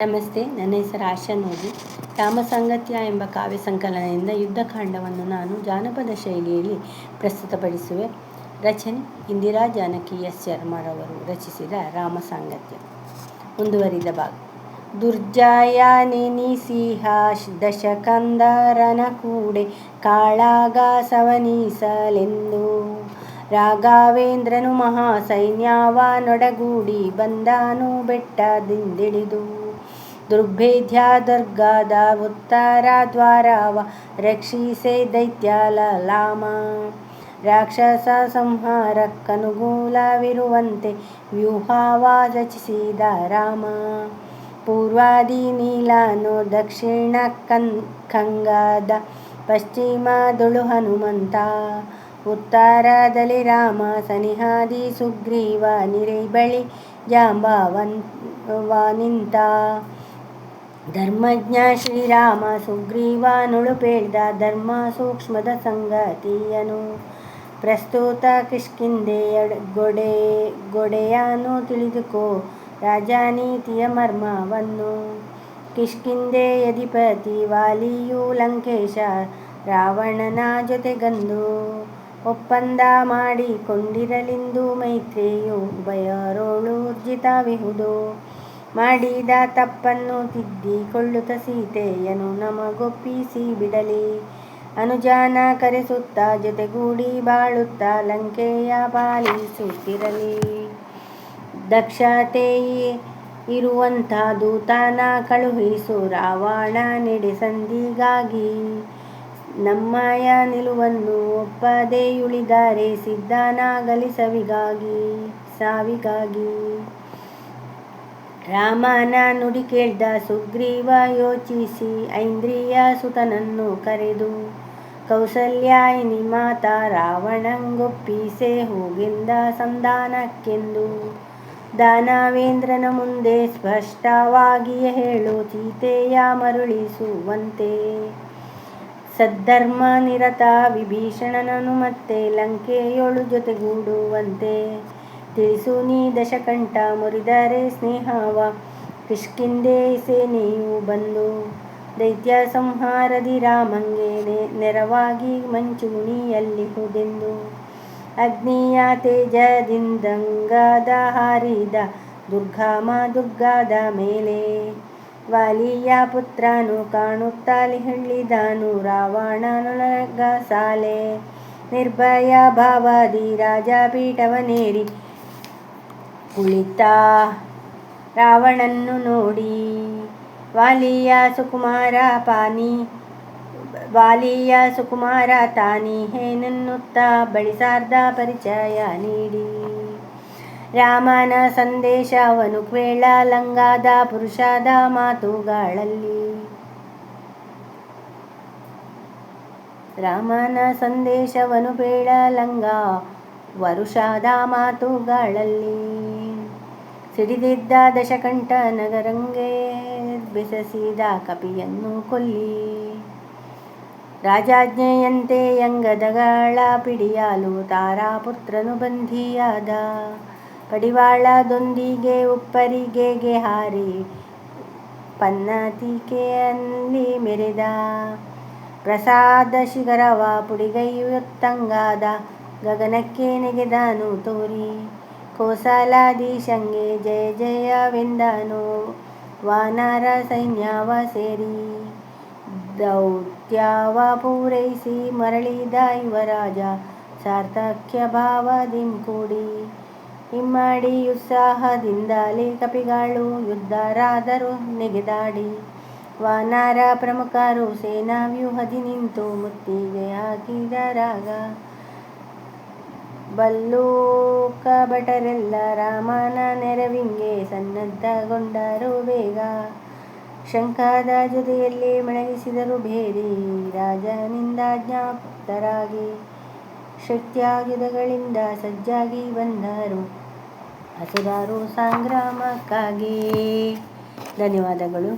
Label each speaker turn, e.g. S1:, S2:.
S1: ನಮಸ್ತೆ, ನನ್ನ ಹೆಸರು ಆಶಾ ನೋಜಿ. ರಾಮಸಾಂಗತ್ಯ ಎಂಬ ಕಾವ್ಯ ಸಂಕಲನದಿಂದ ಯುದ್ಧಕಾಂಡವನ್ನು ನಾನು ಜಾನಪದ ಶೈಲಿಯಲ್ಲಿ ಪ್ರಸ್ತುತಪಡಿಸುವೆ. ರಚನೆ ಇಂದಿರಾ ಜಾನಕಿ ಎಸ್ ಶರ್ಮರವರು ರಚಿಸಿದ ರಾಮಸಾಂಗತ್ಯ. ಮುಂದುವರಿದ ಭಾಗ. ದುರ್ಜಯ ನೆನಿಸಿಹ ದಶಕಂದರನ ಕೂಡೆ ಕಾಳಾಗ ಸವನೀಸಲೆಂದು ರಾಘವೇಂದ್ರನು ಮಹಾಸೈನ್ಯವ ನೊಡಗೂಡಿ ಬಂದನು ಬೆಟ್ಟದಿಂದಿಳಿದು. ದುರ್ಭೇದ್ಯ ದುರ್ಗದ ಉತ್ತರ ದ್ವಾರವ ರಕ್ಷಿಸೆ ದೈತ್ಯ ಲಲಾಮ. ರಾಕ್ಷಸ ಸಂಹಾರಕ್ಕನುಕೂಲವಿರುವಂತೆ ವ್ಯೂಹವ ರಚಿಸಿದ ರಾಮ. ಪೂರ್ವದಿ ನೀಲನು ದಕ್ಷಿಣ ಕಂಗದ ಪಶ್ಚಿಮದೊಳು ಹನುಮಂತ. ಉತ್ತರದಲ್ಲಿ ರಾಮ ಸನಿಹದಿ ಸುಗ್ರೀವ ನಿರೈಬಳಿ ಜಾಂಬವನಿಂತ. ಧರ್ಮಜ್ಞ ಶ್ರೀರಾಮ ಸುಗ್ರೀವನೊಳು ಪೇಳ್ದ ಧರ್ಮ ಸೂಕ್ಷ್ಮದ ಸಂಗತಿಯನು. ಪ್ರಸ್ತುತ ಕಿಷ್ಕಿಂಧೆಯ ಗೊಡೆಯನು ತಿಳಿದುಕೋ ರಾಜನೀತಿಯ ಮರ್ಮವನ್ನು. ಕಿಷ್ಕಿಂಧೆಯಧಿಪತಿ ವಾಲಿಯು ಲಂಕೇಶ ರಾವಣನ ಜೊತೆಗಂದು ಒಪ್ಪಂದ ಮಾಡಿಕೊಂಡಿರಲೆಂದು ಮೈತ್ರಿಯು ಉಭಯರೊಳು ಊರ್ಜಿತವಿಹುದು. ಮಾಡಿದ ತಪ್ಪನ್ನು ತಿದ್ದಿಕೊಳ್ಳುತ್ತ ಸೀತೆಯನು ನಮಗೊಪ್ಪಿಸಿ ಬಿಡಲಿ. ಅನುಜನ ಕರೆಸುತ್ತ ಜೊತೆಗೂಡಿ ಬಾಳುತ್ತ ಲಂಕೆಯ ಪಾಲಿಸುತ್ತಿರಲಿ. ದಕ್ಷತೆ ಇರುವಂಥ ದೂತನ ಕಳುಹಿಸು ರಾವಣ ನೆಡೆ ಸಂಧಿಗಾಗಿ. ನಮ್ಮಯ ನಿಲುವನ್ನು ಒಪ್ಪದೆಯುಳಿದರೆ ಸಿದ್ಧನಾಗಲಿ ಸಾವಿಗಾಗಿ. ರಾಮನ ನುಡಿ ಕೇಳ್ದ ಸುಗ್ರೀವ ಯೋಚಿಸಿ ಐಂದ್ರಿಯ ಸುತನನ್ನು ಕರೆದು. ಕೌಸಲ್ಯಾಯಿನಿ ಮಾತ ರಾವಣಂಗೊಪ್ಪಿಸೆ ಹೋಗೆಂದ ಸಂಧಾನಕ್ಕೆಂದು. ದಾನವೇಂದ್ರನ ಮುಂದೆ ಸ್ಪಷ್ಟವಾಗಿಯೇ ಹೇಳು ಸೀತೆಯ ಮರಳಿಸುವಂತೆ. ಸದ್ಧರ್ಮ ನಿರತ ವಿಭೀಷಣನನು ಮತ್ತೆ ಲಂಕೆಯೊಳು ಜೊತೆಗೂಡುವಂತೆ. ತಿಳಿಸು ನೀ ದಶಕಂಠ ಮುರಿದರೆ ಸ್ನೇಹವ ಕಿಷ್ಕಿಂಧೆ ಸೇನೆಯು ಬಂದು. ದೈತ್ಯ ಸಂಹಾರದಿ ರಾಮಂಗೆ ನೆರವಾಗಿ ಮಂಚೂಣಿಯಲ್ಲಿಹುದೆಂದು. ಅಗ್ನಿಯ ತೇಜದಿಂದಂಗದ ಹಾರಿದ ದುರ್ಗದ ಮೇಲೆ. ವಾಲಿಯ ಪುತ್ರನು ಕಾಣುತ್ತಲೇ ಹೇಳಿದನು ರಾವಣನೊಳಗ ಸಾಲೆ. ನಿರ್ಭಯ ಭಾವದಿ ರಾಜಪೀಠವನೇರಿ ಕುಳಿತ ರಾವಣನ್ನು ನೋಡಿ. ವಾಲಿಯ ಸುಕುಮಾರ ತಾನಿಹೇನೆನ್ನುತ್ತ ಬಳಿಸಾರ್ದ ಪರಿಚಯ ನೀಡಿ. ರಾಮನ ಸಂದೇಶವನು ಕೇಳ ಲಂಗಾದ ಪುರುಷದ ಮಾತುಗಳಲ್ಲಿ. ರಾಮನ ಸಂದೇಶವನು ಕೇಳ ಲಂಗ ವರುಷದ ಮಾತುಗಳಲ್ಲಿ. ಸಿಡಿದಿದ್ದ ದಶಕಂಠ ನಗರಂಗೆ ಬೆಸಸಿದ ಕಪಿಯನ್ನು ಕೊಲ್ಲಿ. ರಾಜಾಜ್ಞೆಯಂತೆ ಅಂಗದಗಳ ಪಿಡಿಯಲು ತಾರಾಪುತ್ರನು ಬಂಧಿಯಾದ. ಪಡಿವಾಳದೊಂದಿಗೆ ಉಪ್ಪರಿಗೆಗೆ ಹಾರಿ ಪನ್ನತಿಕೆಯಲ್ಲಿ ಮೆರೆದ. ಪ್ರಸಾದ ಶಿಖರವ ಪುಡಿಗೈಯುತ್ತಂಗಾದ ಗಗನಕ್ಕೆ ನೆಗೆದನು ತೋರಿ. ಕೋಸಲಾಧೀಶಂಗೆ ಜಯ ಜಯವೆಂದನು ವಾನರ ಸೈನ್ಯವ ಸೇರಿ. ದೌತ್ಯವ ಪೂರೈಸಿ ಮರಳಿದ ಯುವರಾಜ ಸಾರ್ಥಕ್ಯ ಭಾವದಿಂ ಕೂಡಿ. ಇಮ್ಮಡಿ ಉತ್ಸಾಹದಿಂದಲೇ ಕಪಿಗಳು ಯುದ್ಧರಾದರು ನೆಗೆದಾಡಿ. ವಾನರ ಪ್ರಮುಖರು ಸೇನಾ ವ್ಯೂಹದಿ ನಿಂತು ಮುತ್ತಿಗೆ ಹಾಕಿದರಾಗ. ಭಲ್ಲೂಕ ಭಟರೆಲ್ಲ ರಾಮನ ನೆರವಿಗೆ ಸನ್ನದ್ಧಗೊಂಡರು ಬೇಗ. ಶಂಖದ ಜೊತೆಯಲ್ಲಿ ಮೊಳಗಿಸಿದರು ಭೇರಿ ರಾಜನಿಂದಾಜ್ಞಾಪ್ತರಾಗಿ. ಶಕ್ತ್ಯಾಯುಧಗಳಿಂದ ಸಜ್ಜಾಗಿ ಬಂದರು ಅಸುರರು ಸಂಗ್ರಾಮಕ್ಕಾಗಿ. ಧನ್ಯವಾದಗಳು.